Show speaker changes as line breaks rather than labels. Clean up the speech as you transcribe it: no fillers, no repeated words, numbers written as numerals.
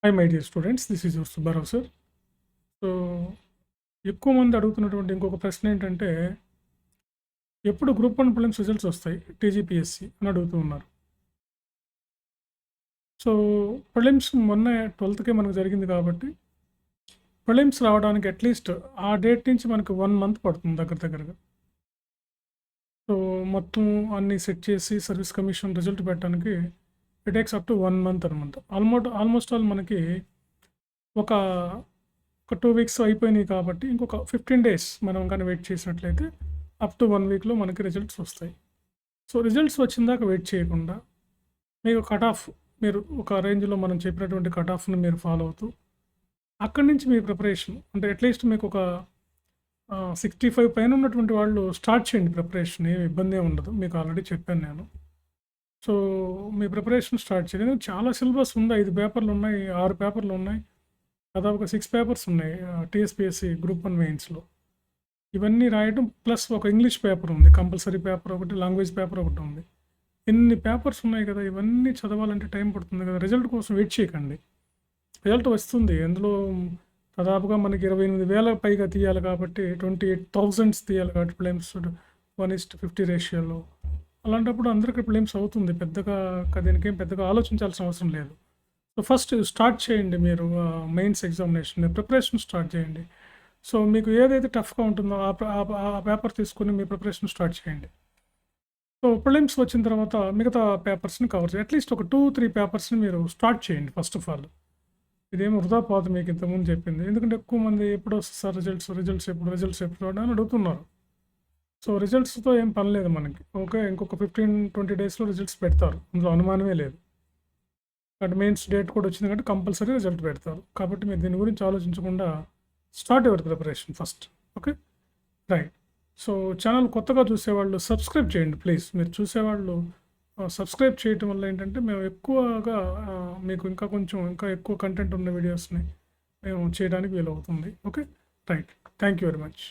Hi, my dear students. This is your Subbarao sir. So ఎక్కువ మంది అడుగుతున్నటువంటి ఇంకొక ప్రశ్న ఏంటంటే, ఎప్పుడు గ్రూప్ 1 ప్రిలిమ్స్ రిజల్ట్స్ వస్తాయి టీజీపీఎస్సీ అని అడుగుతూ ఉన్నారు. సో ప్రిలిమ్స్ మొన్న 12కే మనకు జరిగింది కాబట్టి, ప్రిలిమ్స్ రావడానికి అట్లీస్ట్ ఆ డేట్ నుంచి మనకు 1 మంత్ పడుతుంది దగ్గరగా. సో మొత్తం అన్నీ సెట్ చేసి సర్వీస్ కమిషన్ రిజల్ట్ పెట్టడానికి it takes up to 1 month అనమాట. ఆల్మోస్ట్ ఆల్ మనకి ఒక 2 వీక్స్ అయిపోయినాయి కాబట్టి ఇంకొక 15 డేస్ మనం కానీ వెయిట్ చేసినట్లయితే అప్ టు 1 వీక్లో మనకి రిజల్ట్స్ వస్తాయి. సో రిజల్ట్స్ వచ్చిందాక వెయిట్ చేయకుండా మీకు కట్ ఆఫ్ మీరు ఒక రేంజ్లో మనం చెప్పినటువంటి కట్ ఆఫ్ని మీరు ఫాలో అవుతూ అక్కడి నుంచి మీ ప్రిపరేషన్ అంటే అట్లీస్ట్ మీకు ఒక 65 పైన ఉన్నటువంటి వాళ్ళు స్టార్ట్ చేయండి ప్రిపరేషన్. ఏమి ఇబ్బంది ఉండదు, మీకు ఆల్రెడీ చెప్పాను నేను. సో మీ ప్రిపరేషన్ స్టార్ట్ చేయండి. చాలా సిలబస్ ఉంది, 5 పేపర్లు ఉన్నాయి, 6 పేపర్లు ఉన్నాయి, దాదాపుగా 6 పేపర్స్ ఉన్నాయి టీఎస్పీఎస్సీ గ్రూప్ 1 మెయిన్స్లో. ఇవన్నీ రాయడం ప్లస్ ఒక ఇంగ్లీష్ పేపర్ ఉంది, కంపల్సరీ పేపర్ ఒకటి, లాంగ్వేజ్ పేపర్ ఒకటి ఉంది. ఇన్ని పేపర్స్ ఉన్నాయి కదా, ఇవన్నీ చదవాలంటే టైం పడుతుంది కదా. రిజల్ట్ కోసం వెయిట్ చేయకండి, రిజల్ట్ వస్తుంది. అందులో దాదాపుగా మనకి 28,000 పైగా తీయాలి కాబట్టి 28,000 తీయాలి కాబట్టి ప్రిలిమ్స్ 1:50 రేషియోలో. అలాంటప్పుడు అందరికీ ప్రిలిమ్స్ అవుతుంది, పెద్దగా దీనికేం పెద్దగా ఆలోచించాల్సిన అవసరం లేదు. సో ఫస్ట్ స్టార్ట్ చేయండి మీరు మెయిన్స్ ఎగ్జామినేషన్ ప్రిపరేషన్ స్టార్ట్ చేయండి. సో మీకు ఏదైతే టఫ్గా ఉంటుందో ఆ పేపర్ తీసుకొని మీ ప్రిపరేషన్ స్టార్ట్ చేయండి. సో ప్రిలిమ్స్ వచ్చిన తర్వాత మిగతా పేపర్స్ని కవర్ చేయండి. అట్లీస్ట్ ఒక 2-3 పేపర్స్ని మీరు స్టార్ట్ చేయండి ఫస్ట్ ఆఫ్ ఆల్. ఇదేమో వృధా పోదు, మీకు ఇంతకుముందు చెప్పింది. ఎందుకంటే ఎక్కువ మంది ఎప్పుడు వస్తుంది సార్ రిజల్ట్స్ ఎప్పుడు అని అడుగుతున్నారు. సో రిజల్ట్స్తో ఏం పని లేదు మనకి. ఓకే, ఇంకొక 15-20 డేస్లో రిజల్ట్స్ పెడతారు, అందులో అనుమానమే లేదు. బట్ మెయిన్స్ డేట్ కూడా వచ్చింది కాబట్టి కంపల్సరీ రిజల్ట్ పెడతారు. కాబట్టి మీరు దీని గురించి ఆలోచించకుండా start your preparation first. Okay, right. So channel కొత్తగా చూసేవాళ్ళు సబ్స్క్రైబ్ చేయండి ప్లీజ్. మీరు చూసేవాళ్ళు సబ్స్క్రైబ్ చేయటం వల్ల ఏంటంటే మేము ఎక్కువగా మీకు ఇంకా ఎక్కువ కంటెంట్ ఉన్న వీడియోస్ని మేము చేయడానికి వీలవుతుంది. Okay, right. Thank you very much.